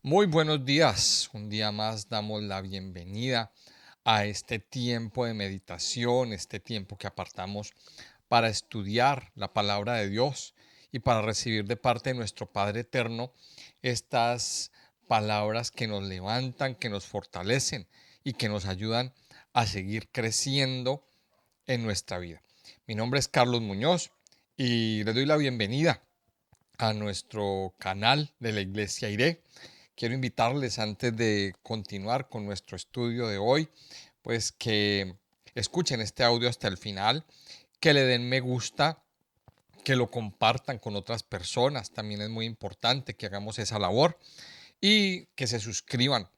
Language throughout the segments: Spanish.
Muy buenos días. Un día más damos la bienvenida a este tiempo de meditación, este tiempo que apartamos para estudiar la palabra de Dios y para recibir de parte de nuestro Padre Eterno estas palabras que nos levantan, que nos fortalecen y que nos ayudan a seguir creciendo en nuestra vida. Mi nombre es Carlos Muñoz y les doy la bienvenida a nuestro canal de la Iglesia Iré. Quiero invitarles antes de continuar con nuestro estudio de hoy, pues que escuchen este audio hasta el final, que le den me gusta, que lo compartan con otras personas, también es muy importante que hagamos esa labor y que se suscriban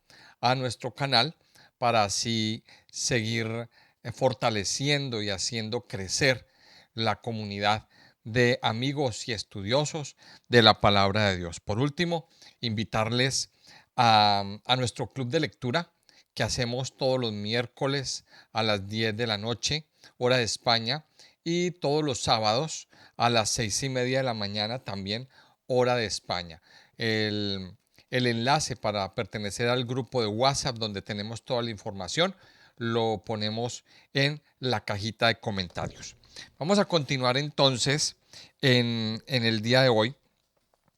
a nuestro canal para así seguir fortaleciendo y haciendo crecer la comunidad de amigos y estudiosos de la palabra de Dios. Por último, invitarles a nuestro club de lectura que hacemos todos los miércoles a las 10 de la noche, hora de España, y todos los sábados a las 6:30 de la mañana, también hora de España. El, el enlace para pertenecer al grupo de WhatsApp donde tenemos toda la información lo ponemos en la cajita de comentarios. Vamos a continuar entonces en el día de hoy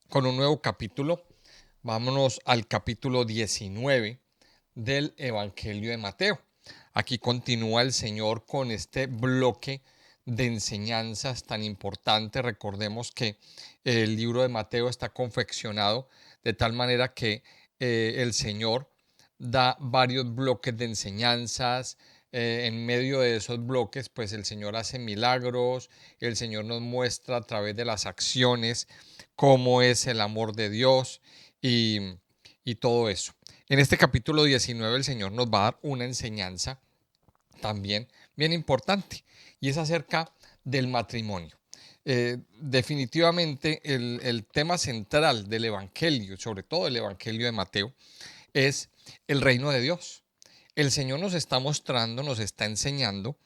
con un nuevo capítulo. Vámonos al capítulo 19 del Evangelio de Mateo. Aquí continúa el Señor con este bloque de enseñanzas tan importante. Recordemos que el libro de Mateo está confeccionado de tal manera que el Señor da varios bloques de enseñanzas. En medio de esos bloques, pues el Señor hace milagros, el Señor nos muestra a través de las acciones cómo es el amor de Dios y, y todo eso. En este capítulo 19 el Señor nos va a dar una enseñanza también bien importante y es acerca del matrimonio. Definitivamente el tema central del Evangelio, sobre todo el Evangelio de Mateo, es el reino de Dios. El Señor nos está mostrando, nos está enseñando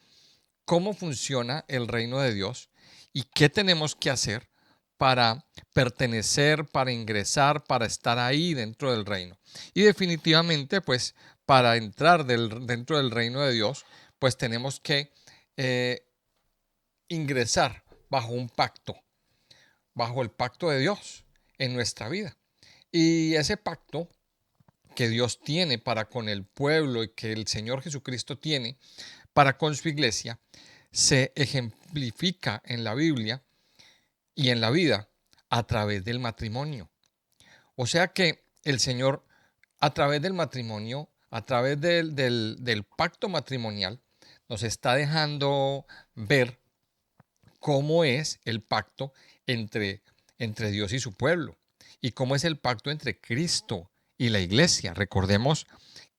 cómo funciona el reino de Dios y qué tenemos que hacer para pertenecer, para ingresar, para estar ahí dentro del reino. Y definitivamente, pues, para entrar dentro del reino de Dios, pues tenemos que eh, ingresar bajo un pacto, bajo el pacto de Dios en nuestra vida. Y ese pacto que Dios tiene para con el pueblo y que el Señor Jesucristo tiene para con su iglesia, se ejemplifica en la Biblia y en la vida a través del matrimonio. O sea que el Señor, a través del matrimonio, a través del pacto matrimonial, nos está dejando ver cómo es el pacto entre Dios y su pueblo y cómo es el pacto entre Cristo y la iglesia. Recordemos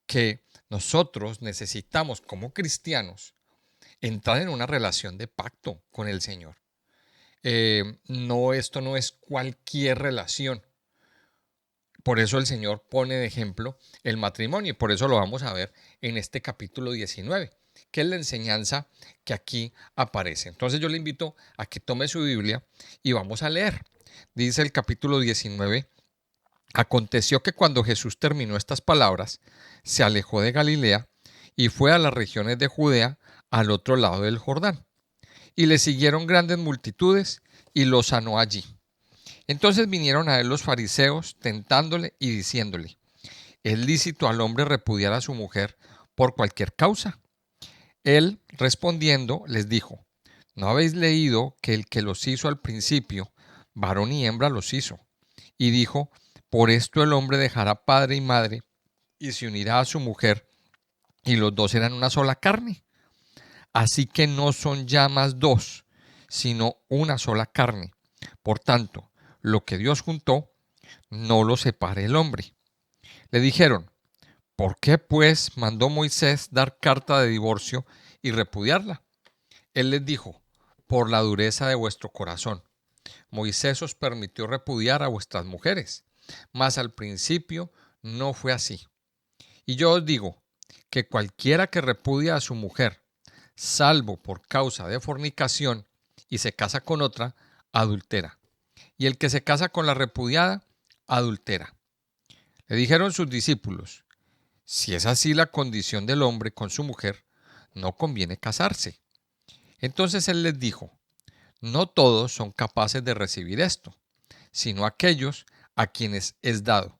que nosotros necesitamos como cristianos entrar en una relación de pacto con el Señor. No, esto no es cualquier relación. Por eso el Señor pone de ejemplo el matrimonio y por eso lo vamos a ver en este capítulo 19, que es la enseñanza que aquí aparece. Entonces yo le invito a que tome su Biblia y vamos a leer. Dice el capítulo 19: aconteció que cuando Jesús terminó estas palabras, se alejó de Galilea y fue a las regiones de Judea al otro lado del Jordán. Y le siguieron grandes multitudes y lo sanó allí. Entonces vinieron a él los fariseos tentándole y diciéndole: ¿es lícito al hombre repudiar a su mujer por cualquier causa? Él respondiendo les dijo: ¿no habéis leído que el que los hizo al principio, varón y hembra los hizo? Y dijo: por esto el hombre dejará padre y madre y se unirá a su mujer, y los dos serán una sola carne. Así que no son ya más dos, sino una sola carne. Por tanto, lo que Dios juntó, no lo separe el hombre. Le dijeron: ¿por qué pues mandó Moisés dar carta de divorcio y repudiarla? Él les dijo: por la dureza de vuestro corazón. Moisés os permitió repudiar a vuestras mujeres, mas al principio no fue así. Y yo os digo que cualquiera que repudia a su mujer, salvo por causa de fornicación, y se casa con otra, adultera. Y el que se casa con la repudiada, adultera. Le dijeron sus discípulos: si es así la condición del hombre con su mujer, no conviene casarse. Entonces él les dijo: no todos son capaces de recibir esto, sino aquellos a quienes es dado.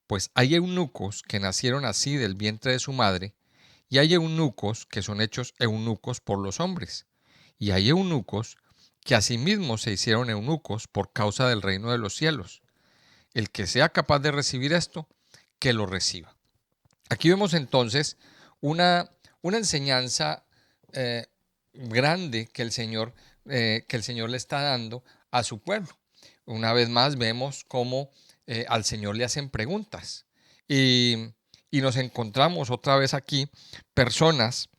Pues hay eunucos que nacieron así del vientre de su madre, y hay eunucos que son hechos eunucos por los hombres, y hay eunucos que asimismo se hicieron eunucos por causa del reino de los cielos. El que sea capaz de recibir esto, que lo reciba. Aquí vemos entonces una, una enseñanza grande que el Señor le está dando a su pueblo. Una vez más vemos cómo al Señor le hacen preguntas y, y nos encontramos otra vez aquí personas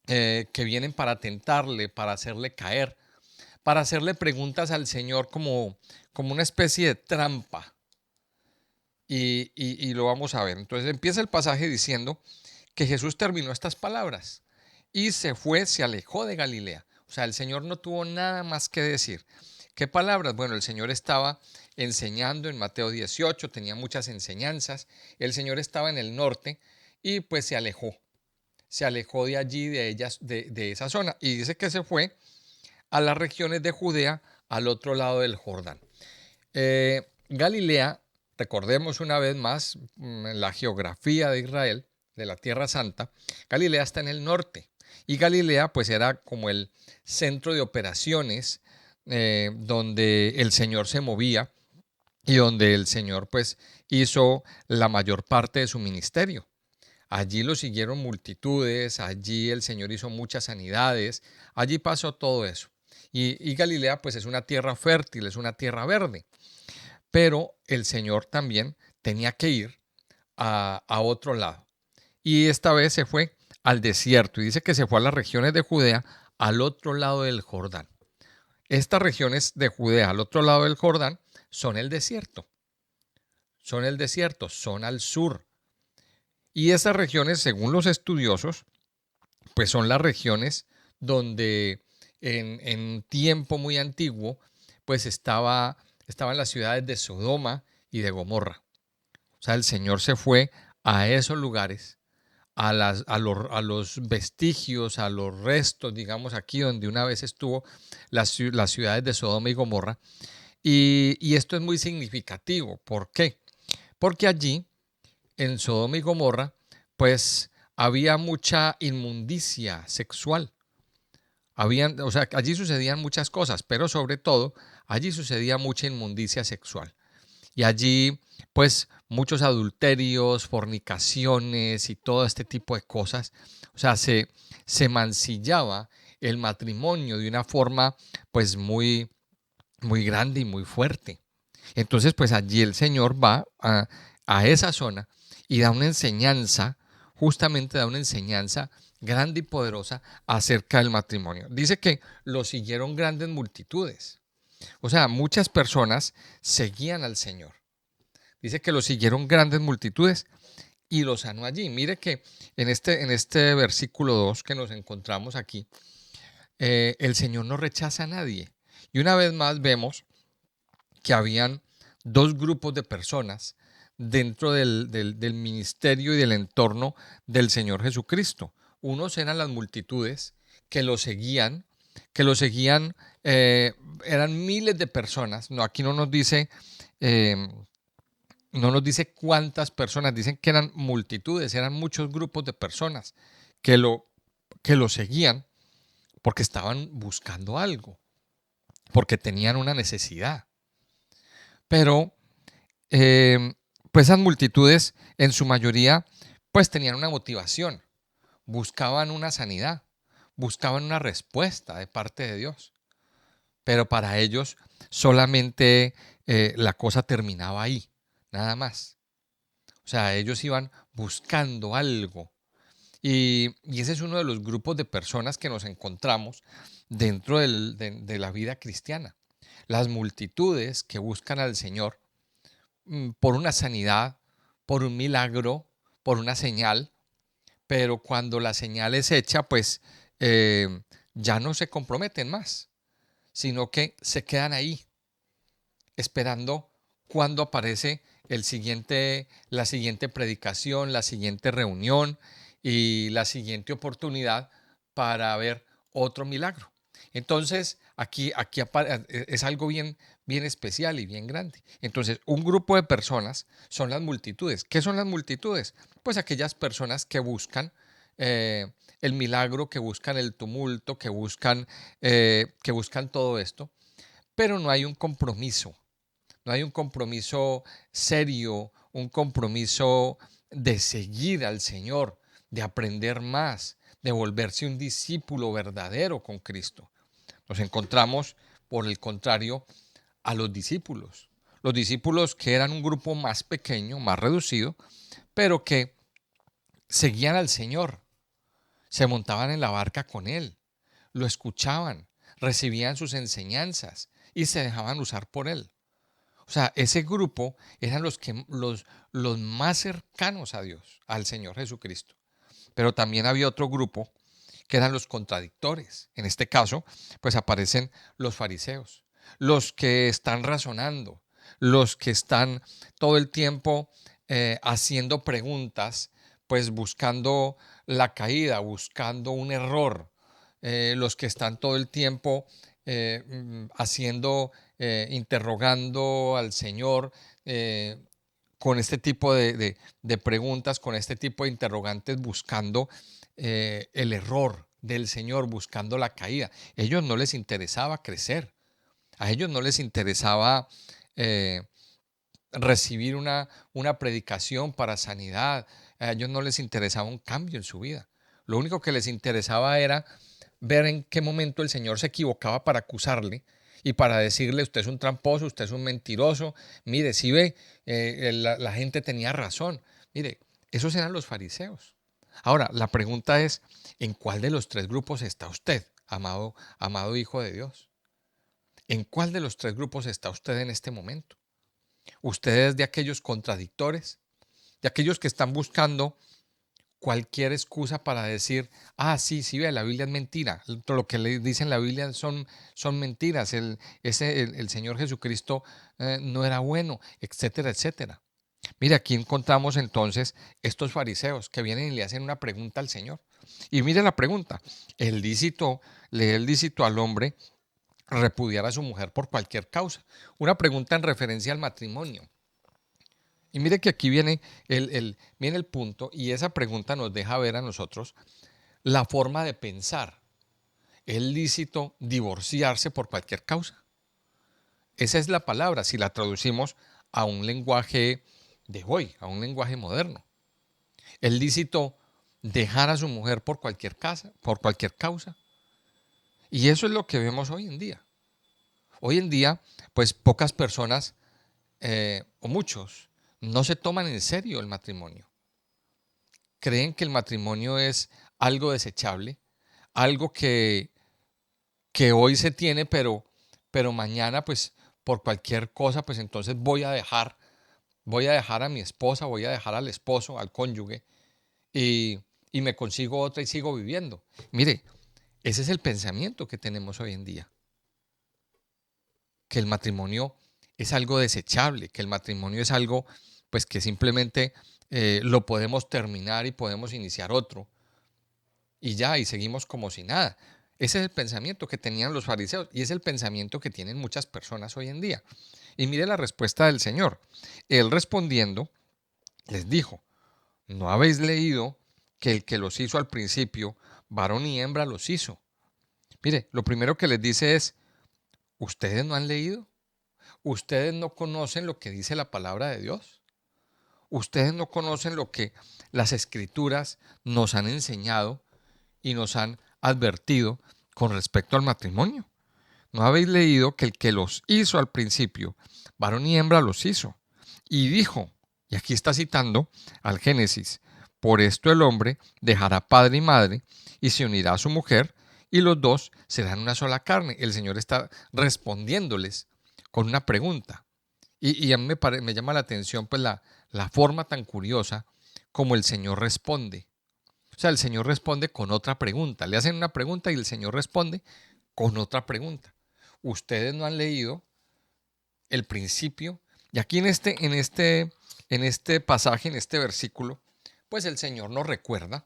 que vienen para tentarle, para hacerle caer, para hacerle preguntas al Señor como una especie de trampa. Y lo vamos a ver. Entonces empieza el pasaje diciendo que Jesús terminó estas palabras y se fue, se alejó de Galilea. O sea, el Señor no tuvo nada más que decir. ¿Qué palabras? Bueno, el Señor estaba enseñando en Mateo 18, tenía muchas enseñanzas. El Señor estaba en el norte y pues se alejó de allí, de esa zona. Y dice que se fue a las regiones de Judea, al otro lado del Jordán. Galilea, recordemos una vez más la geografía de Israel, de la Tierra Santa. Galilea está en el norte y Galilea pues era como el centro de operaciones donde el Señor se movía y donde el Señor pues hizo la mayor parte de su ministerio. Allí lo siguieron multitudes, allí el Señor hizo muchas sanidades, allí pasó todo eso. Y Galilea pues es una tierra fértil, es una tierra verde. Pero el Señor también tenía que ir a otro lado. Y esta vez se fue al desierto. Y dice que se fue a las regiones de Judea, al otro lado del Jordán. Estas regiones de Judea, al otro lado del Jordán, son el desierto. Son el desierto, son al sur. Y esas regiones, según los estudiosos, pues son las regiones donde en tiempo muy antiguo, pues estaban las ciudades de Sodoma y de Gomorra. O sea, el Señor se fue a esos lugares, a los vestigios, a los restos, digamos, aquí donde una vez estuvo las ciudades de Sodoma y Gomorra. Y esto es muy significativo. ¿Por qué? Porque allí, en Sodoma y Gomorra, pues había mucha inmundicia sexual. O sea, allí sucedían muchas cosas, pero sobre todo, allí sucedía mucha inmundicia sexual. Y allí, pues, muchos adulterios, fornicaciones y todo este tipo de cosas. O sea, se mancillaba el matrimonio de una forma, pues, muy, muy grande y muy fuerte. Entonces, pues, allí el Señor va a esa zona y da una enseñanza, justamente da una enseñanza grande y poderosa acerca del matrimonio. Dice que lo siguieron grandes multitudes. O sea, muchas personas seguían al Señor. Dice que lo siguieron grandes multitudes y lo sanó allí. Mire que en este versículo 2 que nos encontramos aquí, el Señor no rechaza a nadie. Y una vez más vemos que habían dos grupos de personas dentro del ministerio y del entorno del Señor Jesucristo. Unos eran las multitudes que lo seguían, eran miles de personas. No, aquí eh, no nos dice cuántas personas, dicen que eran multitudes, eran muchos grupos de personas que lo seguían porque estaban buscando algo, porque tenían una necesidad. Pero pues esas multitudes en su mayoría pues tenían una motivación, buscaban una sanidad, buscaban una respuesta de parte de Dios. Pero para ellos solamente la cosa terminaba ahí, nada más. O sea, ellos iban buscando algo. Y ese es uno de los grupos de personas que nos encontramos dentro de la vida cristiana. Las multitudes que buscan al Señor por una sanidad, por un milagro, por una señal, pero cuando la señal es hecha, pues ya no se comprometen más, sino que se quedan ahí esperando cuándo aparece la siguiente predicación, la siguiente reunión y la siguiente oportunidad para ver otro milagro. Entonces, aquí es algo bien especial y bien grande. Entonces, un grupo de personas son las multitudes. ¿Qué son las multitudes? Pues aquellas personas que buscan eh, el milagro, que buscan el tumulto, que buscan todo esto, pero no hay un compromiso. No hay un compromiso serio, un compromiso de seguir al Señor, de aprender más, de volverse un discípulo verdadero con Cristo. Nos encontramos, por el contrario, a los discípulos que eran un grupo más pequeño, más reducido, pero que seguían al Señor, se montaban en la barca con Él, lo escuchaban, recibían sus enseñanzas y se dejaban usar por Él. O sea, ese grupo eran los más cercanos a Dios, al Señor Jesucristo. Pero también había otro grupo que eran los contradictores. En este caso, pues aparecen los fariseos, los que están razonando, los que están todo el tiempo haciendo preguntas, pues buscando la caída, buscando un error, los que están todo el tiempo interrogando al Señor con este tipo de preguntas, con este tipo de interrogantes, buscando el error del Señor, buscando la caída. A ellos no les interesaba crecer, a ellos no les interesaba eh, recibir una predicación para sanidad, a ellos no les interesaba un cambio en su vida. Lo único que les interesaba era ver en qué momento el Señor se equivocaba para acusarle y para decirle: usted es un tramposo, usted es un mentiroso, mire, si ve, la gente tenía razón. Mire, esos eran los fariseos. Ahora, la pregunta es: ¿en cuál de los tres grupos está usted, amado hijo de Dios? ¿En cuál de los tres grupos está usted en este momento? ¿Usted es de aquellos contradictores, de aquellos que están buscando cualquier excusa para decir: sí, sí, ve, la Biblia es mentira, todo lo que le dicen la Biblia son mentiras, el Señor Jesucristo no era bueno, etcétera, etcétera? Mire, aquí encontramos entonces estos fariseos que vienen y le hacen una pregunta al Señor. Y mire la pregunta: ¿le es lícito al hombre repudiar a su mujer por cualquier causa? Una pregunta en referencia al matrimonio. Y mire que aquí viene el punto, y esa pregunta nos deja ver a nosotros la forma de pensar. ¿Es lícito divorciarse por cualquier causa? Esa es la palabra, si la traducimos a un lenguaje de hoy, a un lenguaje moderno. ¿Es lícito dejar a su mujer por cualquier causa? Y eso es lo que vemos hoy en día. Hoy en día, pues pocas personas, o muchos, no se toman en serio el matrimonio. Creen que el matrimonio es algo desechable, algo que hoy se tiene, pero mañana, pues por cualquier cosa, pues entonces voy a dejar a mi esposa, voy a dejar al esposo, al cónyuge, y, y me consigo otra y sigo viviendo. Mire, ese es el pensamiento que tenemos hoy en día, que el matrimonio es algo desechable, que el matrimonio es algo pues que simplemente lo podemos terminar y podemos iniciar otro y ya, y seguimos como si nada. Ese es el pensamiento que tenían los fariseos y es el pensamiento que tienen muchas personas hoy en día. Y mire la respuesta del Señor. Él respondiendo les dijo: ¿no habéis leído que el que los hizo al principio, varón y hembra los hizo? Mire, lo primero que les dice es: ¿ustedes no han leído? ¿Ustedes no conocen lo que dice la palabra de Dios? ¿Ustedes no conocen lo que las escrituras nos han enseñado y nos han advertido con respecto al matrimonio? ¿No habéis leído que el que los hizo al principio, varón y hembra los hizo? Y dijo, y aquí está citando al Génesis: por esto el hombre dejará padre y madre y se unirá a su mujer y los dos serán una sola carne. El Señor está respondiéndoles con una pregunta. Y a mí me llama la atención pues la forma tan curiosa como el Señor responde. O sea, el Señor responde con otra pregunta. Le hacen una pregunta y el Señor responde con otra pregunta. ¿Ustedes no han leído el principio Y aquí en este pasaje, en este versículo, pues el Señor nos recuerda,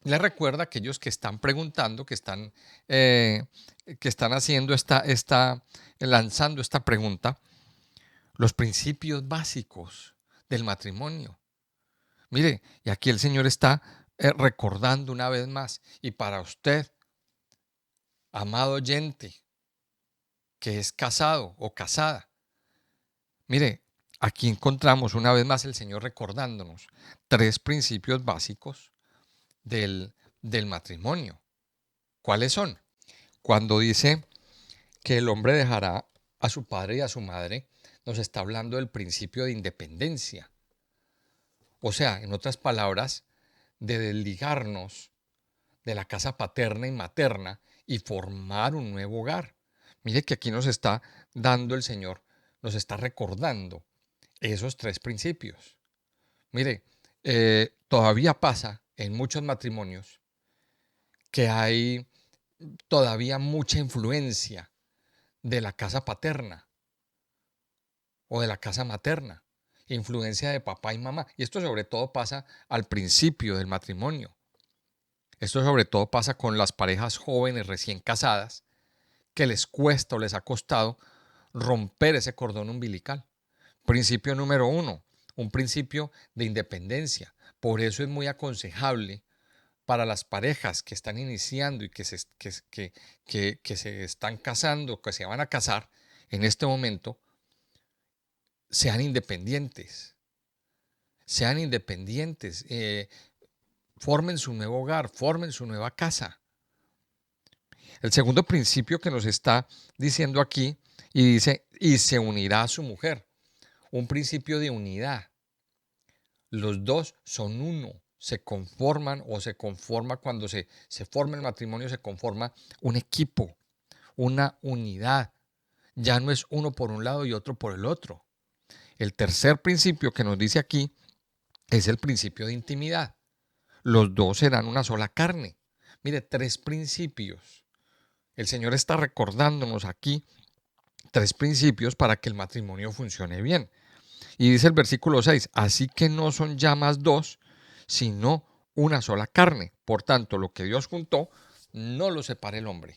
le recuerda a aquellos que están preguntando, eh, que están haciendo lanzando esta pregunta, los principios básicos del matrimonio. Mire, y aquí el Señor está recordando una vez más, y para usted, amado oyente, que es casado o casada, mire, aquí encontramos una vez más el Señor recordándonos 3 principios básicos del matrimonio. ¿Cuáles son? Cuando dice que el hombre dejará a su padre y a su madre, nos está hablando del principio de independencia. O sea, en otras palabras, de desligarnos de la casa paterna y materna y formar un nuevo hogar. Mire que aquí nos está dando el Señor, nos está recordando esos 3 principios. Mire, todavía pasa en muchos matrimonios que hay todavía mucha influencia de la casa paterna o de la casa materna, influencia de papá y mamá. Y esto sobre todo pasa al principio del matrimonio. Esto sobre todo pasa con las parejas jóvenes recién casadas que les cuesta o les ha costado romper ese cordón umbilical. Principio número 1, un principio de independencia. Por eso es muy aconsejable para las parejas que están iniciando y que se están casando, que se van a casar en este momento, sean independientes. Sean independientes. Formen su nuevo hogar, formen su nueva casa. El segundo principio que nos está diciendo aquí, y dice, y se unirá a su mujer. Un principio de unidad. Los dos son uno, se conforman o se conforma cuando se forma el matrimonio, se conforma un equipo, una unidad. Ya no es uno por un lado y otro por el otro. El tercer principio que nos dice aquí es el principio de intimidad. Los dos serán una sola carne. Mire, 3 principios. El Señor está recordándonos aquí 3 principios para que el matrimonio funcione bien. Y dice el versículo 6, así que no son ya más 2, sino una sola carne. Por tanto, lo que Dios juntó, no lo separe el hombre.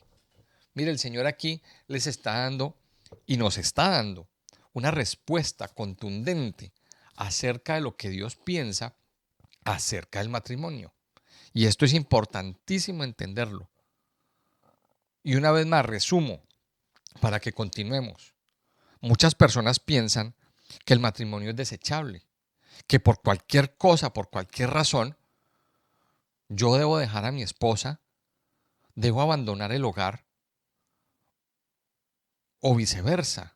Mire, el Señor aquí les está dando y nos está dando una respuesta contundente acerca de lo que Dios piensa acerca del matrimonio. Y esto es importantísimo entenderlo. Y una vez más, resumo para que continuemos. Muchas personas piensan que el matrimonio es desechable, que por cualquier cosa, por cualquier razón, yo debo dejar a mi esposa, debo abandonar el hogar o viceversa.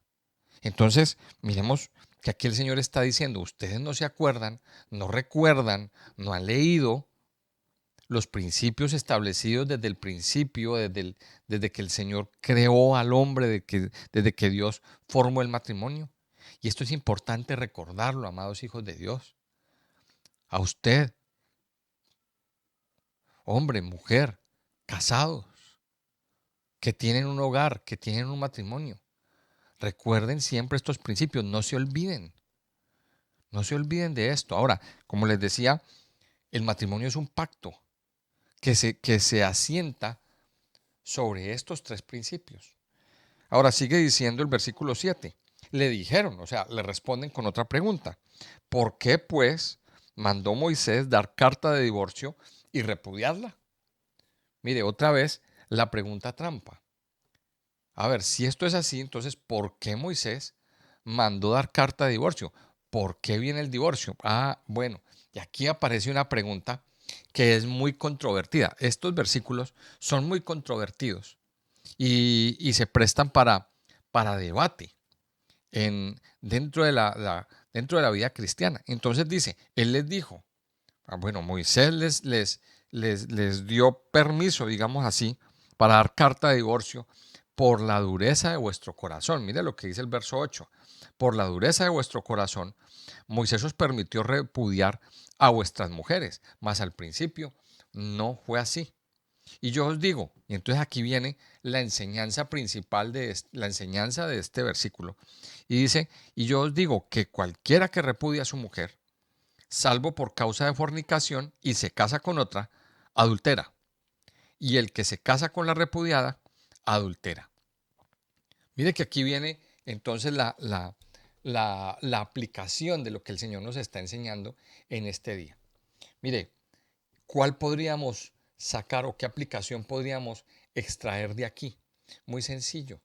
Entonces, miremos que aquí el Señor está diciendo, ustedes no se acuerdan, no recuerdan, no han leído los principios establecidos desde el principio, desde que el Señor creó al hombre, desde que Dios formó el matrimonio. Y esto es importante recordarlo, amados hijos de Dios. A usted, hombre, mujer, casados, que tienen un hogar, que tienen un matrimonio. Recuerden siempre estos principios, no se olviden. No se olviden de esto. Ahora, como les decía, el matrimonio es un pacto que se asienta sobre estos 3 principios. Ahora sigue diciendo el versículo 7. Le dijeron, o sea, le responden con otra pregunta. ¿Por qué, pues, mandó Moisés dar carta de divorcio y repudiarla? Mire, otra vez la pregunta trampa. A ver, si esto es así, entonces, ¿por qué Moisés mandó dar carta de divorcio? ¿Por qué viene el divorcio? Ah, bueno, y aquí aparece una pregunta que es muy controvertida. Estos versículos son muy controvertidos y se prestan para debate dentro de la vida cristiana. Entonces dice, él les dijo, bueno, Moisés les dio permiso, digamos así, para dar carta de divorcio por la dureza de vuestro corazón. Mire lo que dice el verso 8. Por la dureza de vuestro corazón, Moisés os permitió repudiar a vuestras mujeres, mas al principio no fue así. Y yo os digo, y entonces aquí viene la enseñanza principal la enseñanza de este versículo. Y dice, y yo os digo que cualquiera que repudia a su mujer, salvo por causa de fornicación, y se casa con otra, adultera. Y el que se casa con la repudiada, adultera. Mire que aquí viene entonces la aplicación de lo que el Señor nos está enseñando en este día. Mire, ¿cuál podríamos sacar o qué aplicación podríamos extraer de aquí? Muy sencillo.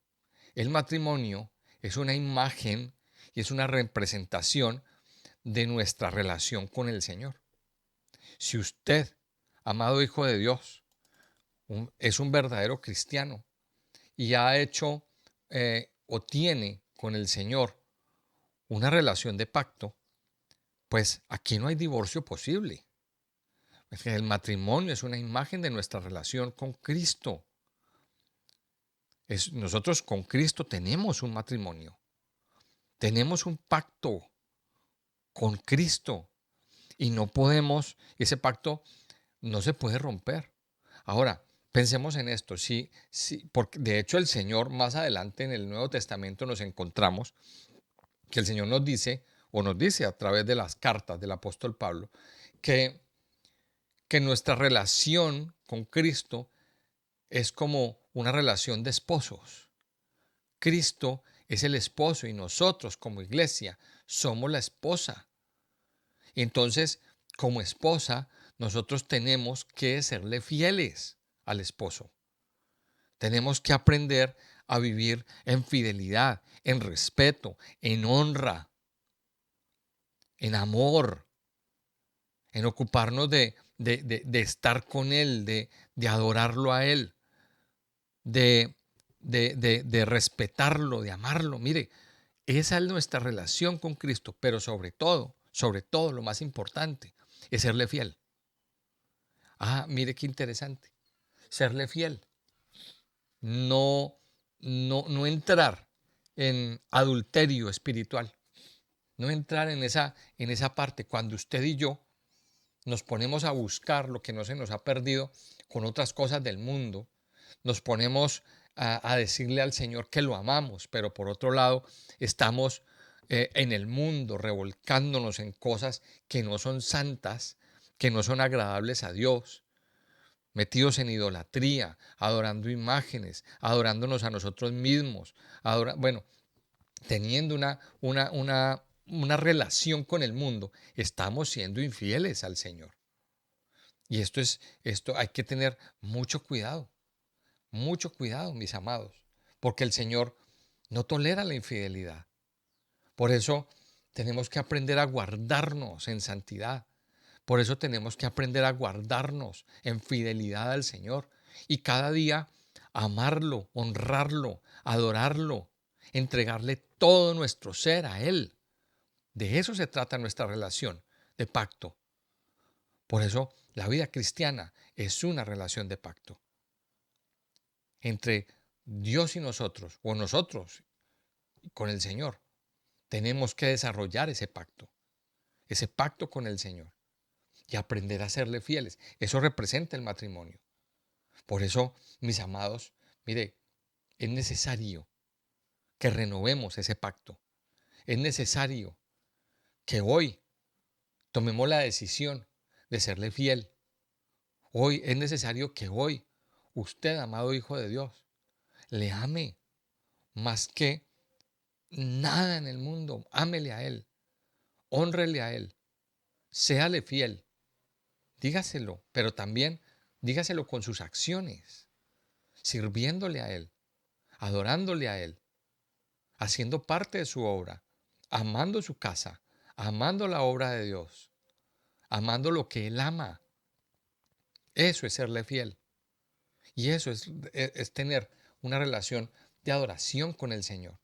El matrimonio es una imagen y es una representación de nuestra relación con el Señor. Si usted, amado Hijo de Dios, es un verdadero cristiano y ha hecho o tiene con el Señor una relación de pacto, pues aquí no hay divorcio posible. Es que el matrimonio es una imagen de nuestra relación con Cristo. Nosotros con Cristo tenemos un matrimonio, tenemos un pacto con Cristo y no podemos, ese pacto no se puede romper. Ahora, pensemos en esto, porque de hecho el Señor más adelante en el Nuevo Testamento nos encontramos que el Señor nos dice, o nos dice a través de las cartas del apóstol Pablo, que, que nuestra relación con Cristo es como una relación de esposos. Cristo es el esposo y nosotros como iglesia somos la esposa. Entonces, como esposa, nosotros tenemos que serle fieles al esposo. Tenemos que aprender a vivir en fidelidad, en respeto, en honra, en amor, en ocuparnos de estar con Él, de adorarlo a Él, de, de respetarlo, de amarlo. Mire, esa es nuestra relación con Cristo, pero sobre todo, lo más importante es serle fiel. Ah, mire qué interesante. Serle fiel. No, no entrar en adulterio espiritual. No entrar en esa parte. Cuando usted y yo nos ponemos a buscar lo que no se nos ha perdido con otras cosas del mundo, nos ponemos a decirle al Señor que lo amamos, pero por otro lado estamos en el mundo revolcándonos en cosas que no son santas, que no son agradables a Dios, metidos en idolatría, adorando imágenes, adorándonos a nosotros mismos, bueno, teniendo una relación con el mundo, estamos siendo infieles al Señor. Y esto hay que tener mucho cuidado, mis amados, porque el Señor no tolera la infidelidad. Por eso tenemos que aprender a guardarnos en santidad. Por eso tenemos que aprender a guardarnos en fidelidad al Señor y cada día amarlo, honrarlo, adorarlo, entregarle todo nuestro ser a Él. De eso se trata nuestra relación de pacto. Por eso la vida cristiana es una relación de pacto entre Dios y nosotros, o nosotros con el Señor. Tenemos que desarrollar ese pacto con el Señor y aprender a serle fieles. Eso representa el matrimonio. Por eso, mis amados, mire, es necesario que renovemos ese pacto. Es necesario que hoy tomemos la decisión de serle fiel. Hoy es necesario que hoy usted, amado Hijo de Dios, le ame más que nada en el mundo. Ámele a Él, hónrele a Él, séale fiel, dígaselo, pero también dígaselo con sus acciones, sirviéndole a Él, adorándole a Él, haciendo parte de su obra, amando su casa, amando la obra de Dios, amando lo que Él ama. Eso es serle fiel. Y eso es tener una relación de adoración con el Señor.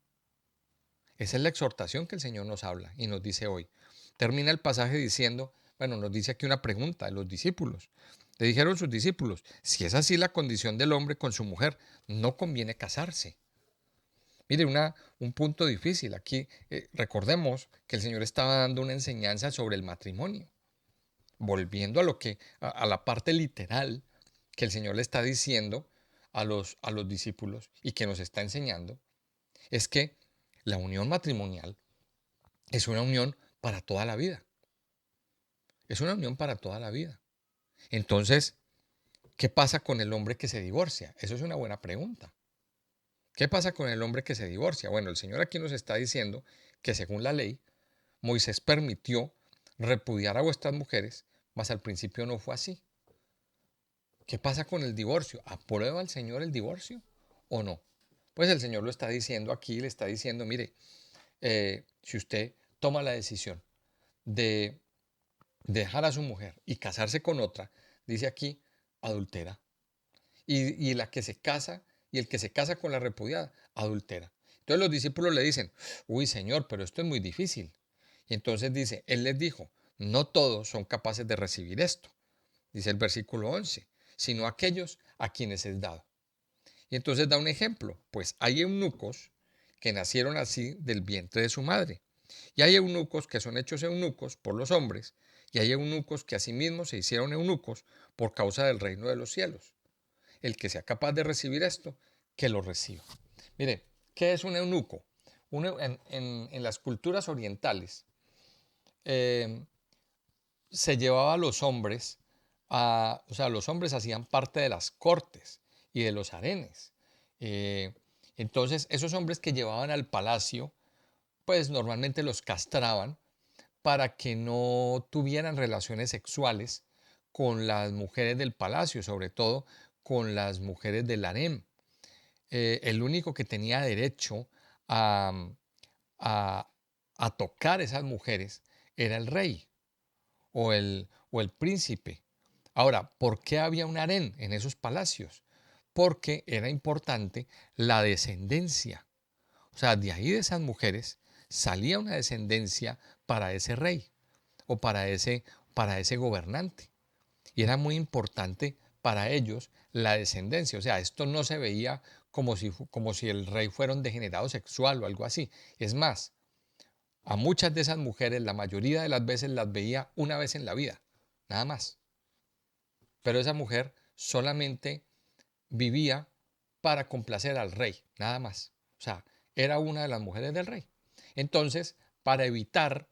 Esa es la exhortación que el Señor nos habla y nos dice hoy. Termina el pasaje diciendo, bueno, nos dice aquí una pregunta de los discípulos. Le dijeron sus discípulos, si es así la condición del hombre con su mujer, no conviene casarse. Mire, un punto difícil. Aquí recordemos que el Señor estaba dando una enseñanza sobre el matrimonio, volviendo a la parte literal que el Señor le está diciendo a los discípulos y que nos está enseñando es que la unión matrimonial es una unión para toda la vida. Es una unión para toda la vida. Entonces, ¿qué pasa con el hombre que se divorcia? Eso es una buena pregunta. ¿Qué pasa con el hombre que se divorcia? Bueno, el Señor aquí nos está diciendo que según la ley, Moisés permitió repudiar a vuestras mujeres, mas al principio no fue así. ¿Qué pasa con el divorcio? ¿Aprueba el Señor el divorcio o no? Pues el Señor lo está diciendo aquí, le está diciendo, mire, si usted toma la decisión de dejar a su mujer y casarse con otra, dice aquí, adultera. Y la que se casa y el que se casa con la repudiada, adultera. Entonces los discípulos le dicen, uy Señor, pero esto es muy difícil. Y entonces dice, Él les dijo, no todos son capaces de recibir esto, dice el versículo 11, sino aquellos a quienes es dado. Y entonces da un ejemplo, pues hay eunucos que nacieron así del vientre de su madre. Y hay eunucos que son hechos eunucos por los hombres, y hay eunucos que asimismo se hicieron eunucos por causa del reino de los cielos. El que sea capaz de recibir esto, que lo reciba. Mire, ¿qué es un eunuco? En las culturas orientales eh, se llevaba a los hombres, o sea, los hombres hacían parte de las cortes y de los harenes. Eh, entonces, esos hombres que llevaban al palacio, pues normalmente los castraban para que no tuvieran relaciones sexuales con las mujeres del palacio, sobre todo con las mujeres del harem. El único que tenía derecho a, a, a tocar esas mujeres era el rey o el príncipe. Ahora, ¿por qué había un harén en esos palacios? Porque era importante la descendencia. O sea, de ahí de esas mujeres salía una descendencia para ese rey o para ese gobernante. Y era muy importante para ellos la descendencia. O sea, esto no se veía como si el rey fuera un degenerado sexual o algo así. Es más, a muchas de esas mujeres, la mayoría de las veces las veía una vez en la vida, nada más. Pero esa mujer solamente vivía para complacer al rey, nada más. O sea, era una de las mujeres del rey. Entonces, para evitar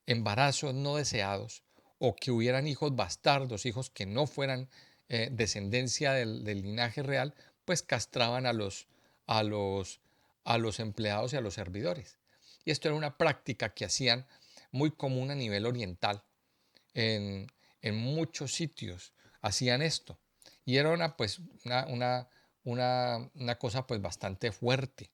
embarazos no deseados o que hubieran hijos bastardos, hijos que no fueran descendencia del linaje real, pues castraban a los, a los empleados y a los servidores. Y esto era una práctica que hacían muy común a nivel oriental. En, en muchos sitios hacían esto. Y era pues, una cosa pues bastante fuerte.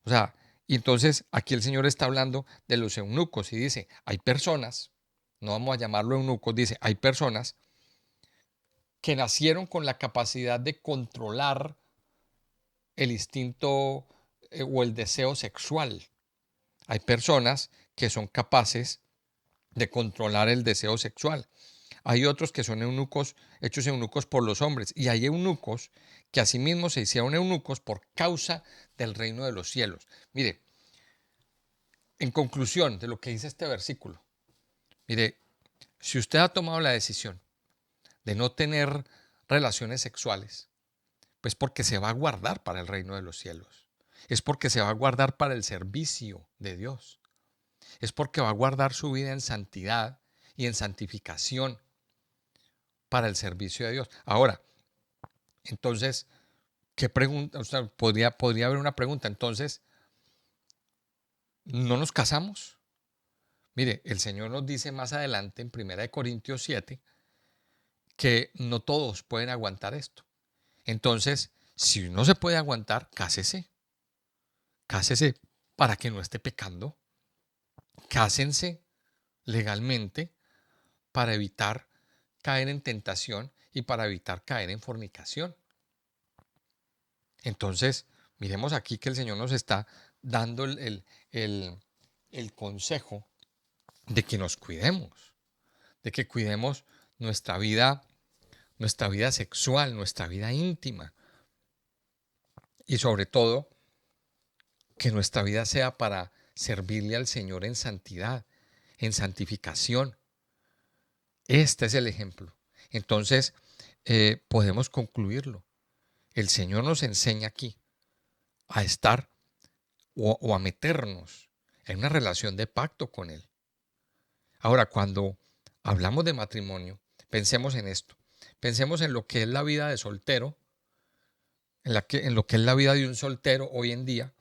O sea, y entonces aquí el Señor está hablando de los eunucos y dice, hay personas, no vamos a llamarlo eunucos, dice, hay personas que nacieron con la capacidad de controlar el instinto o el deseo sexual. Hay personas que son capaces de controlar el deseo sexual. Hay otros que son eunucos, hechos eunucos por los hombres. Y hay eunucos que asimismo se hicieron eunucos por causa del reino de los cielos. Mire, en conclusión de lo que dice este versículo, mire, si usted ha tomado la decisión de no tener relaciones sexuales, pues porque se va a guardar para el reino de los cielos. Es porque se va a guardar para el servicio de Dios. Es porque va a guardar su vida en santidad y en santificación para el servicio de Dios. Ahora, entonces, ¿qué pregunta? O sea, podría haber una pregunta. Entonces, ¿no nos casamos? Mire, el Señor nos dice más adelante en 1 Corintios 7 que no todos pueden aguantar esto. Entonces, si no se puede aguantar, cásese. Cásese para que no esté pecando. Cásense legalmente para evitar caer en tentación y para evitar caer en fornicación. Entonces, miremos aquí que el Señor nos está dando el consejo de que nos cuidemos, de que cuidemos nuestra vida sexual, nuestra vida íntima y sobre todo que nuestra vida sea para servirle al Señor en santidad, en santificación. Este es el ejemplo. Entonces, podemos concluirlo. El Señor nos enseña aquí a estar o a meternos en una relación de pacto con Él. Ahora, cuando hablamos de matrimonio, pensemos en esto. Pensemos en lo que es la vida de soltero, en lo que es la vida de un soltero hoy en día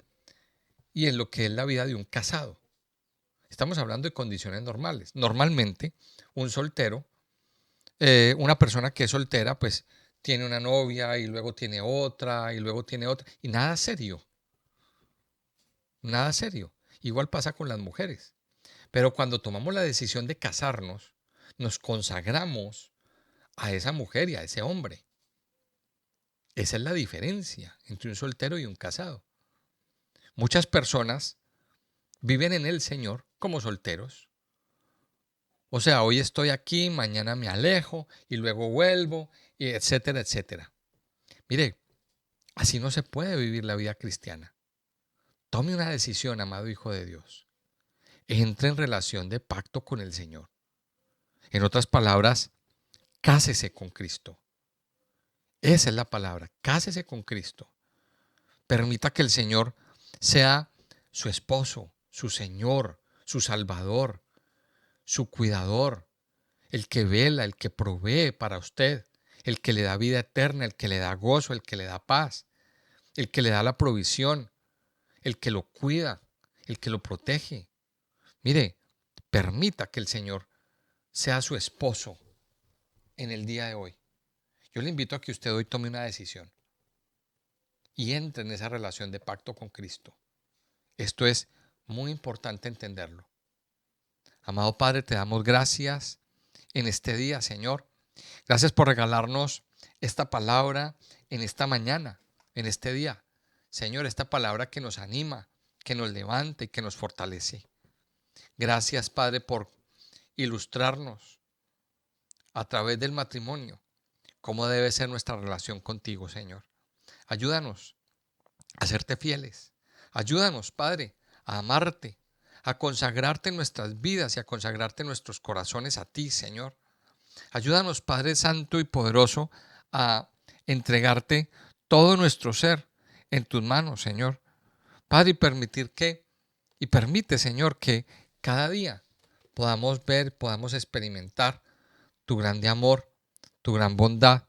y en lo que es la vida de un casado. Estamos hablando de condiciones normales. Normalmente, un soltero, una persona que es soltera, pues tiene una novia y luego tiene otra y luego tiene otra y nada serio, nada serio. Igual pasa con las mujeres. Pero cuando tomamos la decisión de casarnos, nos consagramos a esa mujer y a ese hombre. Esa es la diferencia entre un soltero y un casado. Muchas personas viven en el Señor como solteros. O sea, hoy estoy aquí, mañana me alejo y luego vuelvo, y etcétera, etcétera. Mire, así no se puede vivir la vida cristiana. Tome una decisión, amado Hijo de Dios. Entre en relación de pacto con el Señor. En otras palabras, cásese con Cristo. Esa es la palabra, cásese con Cristo. Permita que el Señor sea su esposo, su Señor, su Salvador, su cuidador, el que vela, el que provee para usted, el que le da vida eterna, el que le da gozo, el que le da paz, el que le da la provisión, el que lo cuida, el que lo protege. Mire, permita que el Señor sea su esposo en el día de hoy. Yo le invito a que usted hoy tome una decisión y entre en esa relación de pacto con Cristo. Esto es muy importante entenderlo. Amado Padre, te damos gracias en este día, Señor. Gracias por regalarnos esta palabra en esta mañana, en este día. Señor, esta palabra que nos anima, que nos levanta y que nos fortalece. Gracias, Padre, por ilustrarnos a través del matrimonio cómo debe ser nuestra relación contigo, Señor. Ayúdanos a serte fieles. Ayúdanos, Padre, a amarte, a consagrarte en nuestras vidas y a consagrarte nuestros corazones a ti, Señor. Ayúdanos, Padre Santo y poderoso, a entregarte todo nuestro ser en tus manos, Señor. Padre, y permite, Señor, que cada día podamos ver, podamos experimentar tu grande amor, tu gran bondad,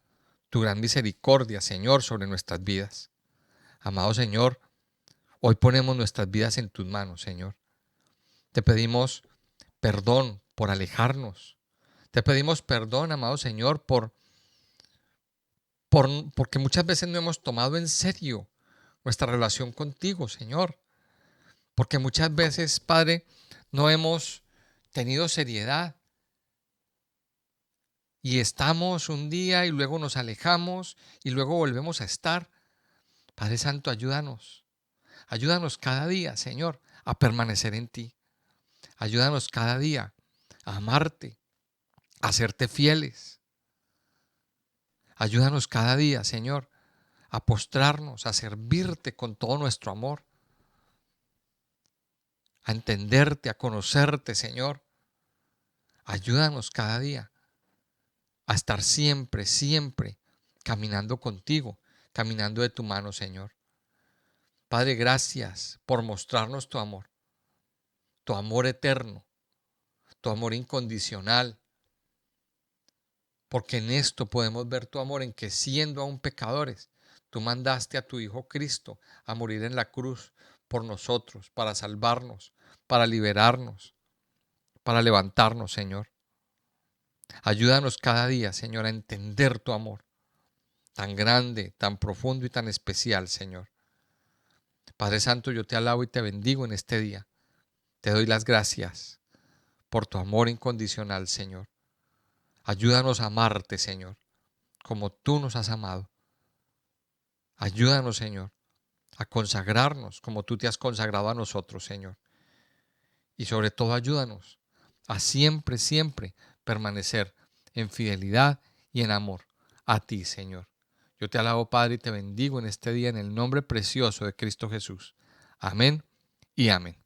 tu gran misericordia, Señor, sobre nuestras vidas. Amado Señor, hoy ponemos nuestras vidas en tus manos, Señor. Te pedimos perdón por alejarnos. Te pedimos perdón, amado Señor, porque muchas veces no hemos tomado en serio nuestra relación contigo, Señor. Porque muchas veces, Padre, no hemos tenido seriedad. Y estamos un día y luego nos alejamos y luego volvemos a estar. Padre Santo, ayúdanos. Ayúdanos cada día, Señor, a permanecer en ti. Ayúdanos cada día a amarte, a serte fieles. Ayúdanos cada día, Señor, a postrarnos, a servirte con todo nuestro amor, a entenderte, a conocerte, Señor. Ayúdanos cada día a estar siempre, siempre caminando contigo, caminando de tu mano, Señor. Padre, gracias por mostrarnos tu amor eterno, tu amor incondicional, porque en esto podemos ver tu amor, en que siendo aún pecadores, tú mandaste a tu Hijo Cristo a morir en la cruz por nosotros, para salvarnos, para liberarnos, para levantarnos, Señor. Ayúdanos cada día, Señor, a entender tu amor tan grande, tan profundo y tan especial, Señor. Padre Santo, yo te alabo y te bendigo en este día. Te doy las gracias por tu amor incondicional, Señor. Ayúdanos a amarte, Señor, como tú nos has amado. Ayúdanos, Señor, a consagrarnos como tú te has consagrado a nosotros, Señor. Y sobre todo ayúdanos a siempre, siempre permanecer en fidelidad y en amor a ti, Señor. Yo te alabo, Padre, y te bendigo en este día en el nombre precioso de Cristo Jesús. Amén y amén.